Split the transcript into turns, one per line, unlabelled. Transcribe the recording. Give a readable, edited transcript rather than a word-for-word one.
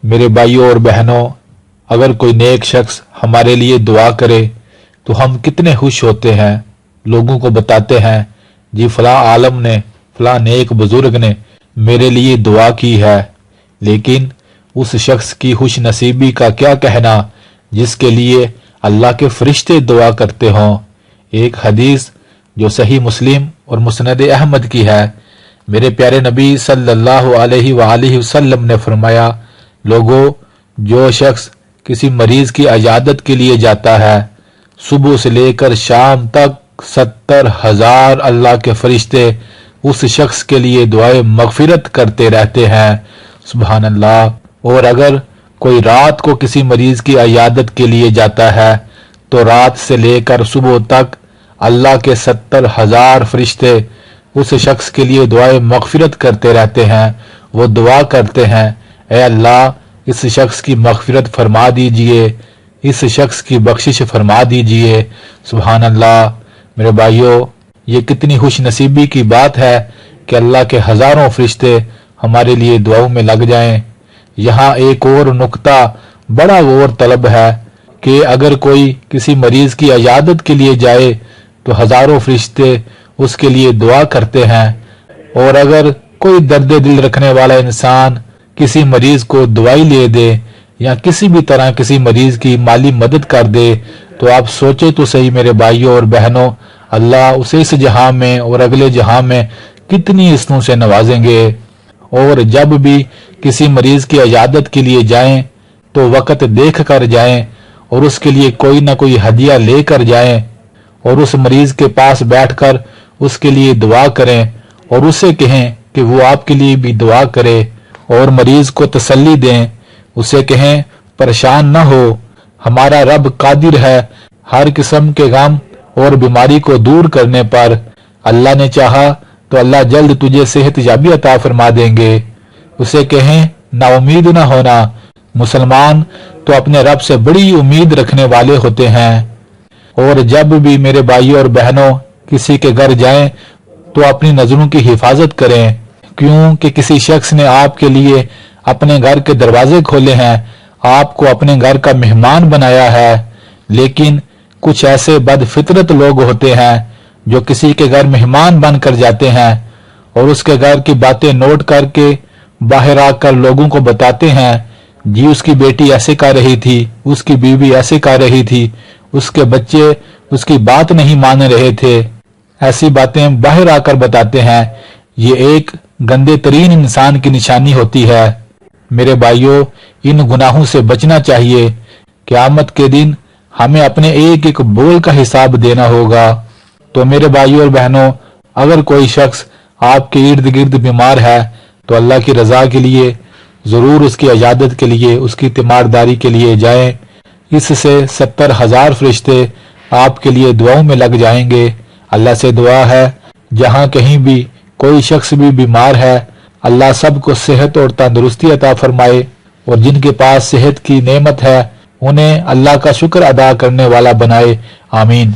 میرے بھائیوں اور بہنوں، اگر کوئی نیک شخص ہمارے لیے دعا کرے تو ہم کتنے خوش ہوتے ہیں، لوگوں کو بتاتے ہیں جی فلاں عالم نے، فلاں نیک بزرگ نے میرے لیے دعا کی ہے۔ لیکن اس شخص کی خوش نصیبی کا کیا کہنا جس کے لیے اللہ کے فرشتے دعا کرتے ہوں۔ ایک حدیث جو صحیح مسلم اور مسند احمد کی ہے، میرے پیارے نبی صلی اللہ علیہ وآلہ وسلم نے فرمایا، لوگوں، جو شخص کسی مریض کی عیادت کے لیے جاتا ہے، صبح سے لے کر شام تک 70,000 اللہ کے فرشتے اس شخص کے لیے دعائے مغفرت کرتے رہتے ہیں۔ سبحان اللہ۔ اور اگر کوئی رات کو کسی مریض کی عیادت کے لیے جاتا ہے تو رات سے لے کر صبح تک اللہ کے 70,000 فرشتے اس شخص کے لیے دعائے مغفرت کرتے رہتے ہیں۔ وہ دعا کرتے ہیں، اے اللہ اس شخص کی مغفرت فرما دیجئے، اس شخص کی بخشش فرما دیجئے۔ سبحان اللہ۔ میرے بھائیوں، یہ کتنی خوش نصیبی کی بات ہے کہ اللہ کے ہزاروں فرشتے ہمارے لیے دعاؤں میں لگ جائیں۔ یہاں ایک اور نکتہ بڑا غور طلب ہے کہ اگر کوئی کسی مریض کی عیادت کے لیے جائے تو ہزاروں فرشتے اس کے لیے دعا کرتے ہیں، اور اگر کوئی درد دل رکھنے والا انسان کسی مریض کو دوائی لے دے یا کسی بھی طرح کسی مریض کی مالی مدد کر دے تو آپ سوچے تو صحیح میرے بھائیوں اور بہنوں، اللہ اسے اس جہاں میں اور اگلے جہاں میں کتنی حسنوں سے نوازیں گے۔ اور جب بھی کسی مریض کی عیادت کے لیے جائیں تو وقت دیکھ کر جائیں اور اس کے لیے کوئی نہ کوئی ہدیہ لے کر جائیں اور اس مریض کے پاس بیٹھ کر اس کے لیے دعا کریں اور اسے کہیں کہ وہ آپ کے لیے بھی دعا کرے، اور مریض کو تسلی دیں، اسے کہیں پریشان نہ ہو، ہمارا رب قادر ہے ہر قسم کے غم اور بیماری کو دور کرنے پر، اللہ نے چاہا تو اللہ جلد تجھے صحت یابی عطا فرما دیں گے۔ اسے کہیں نا امید نہ ہونا، مسلمان تو اپنے رب سے بڑی امید رکھنے والے ہوتے ہیں۔ اور جب بھی میرے بھائیوں اور بہنوں کسی کے گھر جائیں تو اپنی نظروں کی حفاظت کریں، کیونکہ کسی شخص نے آپ کے لیے اپنے گھر کے دروازے کھولے ہیں، آپ کو اپنے گھر کا مہمان بنایا ہے۔ لیکن کچھ ایسے بد فطرت لوگ ہوتے ہیں جو کسی کے گھر مہمان بن کر جاتے ہیں اور اس کے گھر کی باتیں نوٹ کر کے باہر آ کر لوگوں کو بتاتے ہیں، جی اس کی بیٹی ایسے کر رہی تھی، اس کی بیوی ایسے کر رہی تھی، اس کے بچے اس کی بات نہیں مان رہے تھے، ایسی باتیں باہر آ کر بتاتے ہیں۔ یہ ایک گندے ترین انسان کی نشانی ہوتی ہے۔ میرے بھائیوں، ان گناہوں سے بچنا چاہیے۔ قیامت کے دن ہمیں اپنے ایک ایک بول کا حساب دینا ہوگا۔ تو میرے بھائیوں اور بہنوں، اگر کوئی شخص آپ کے ارد گرد بیمار ہے تو اللہ کی رضا کے لیے ضرور اس کی عیادت کے لیے، اس کی تیمارداری کے لیے جائیں۔ اس سے 70,000 فرشتے آپ کے لیے دعاؤں میں لگ جائیں گے۔ اللہ سے دعا ہے جہاں کہیں بھی کوئی شخص بھی بیمار ہے، اللہ سب کو صحت اور تندرستی عطا فرمائے، اور جن کے پاس صحت کی نعمت ہے انہیں اللہ کا شکر ادا کرنے والا بنائے۔ آمین۔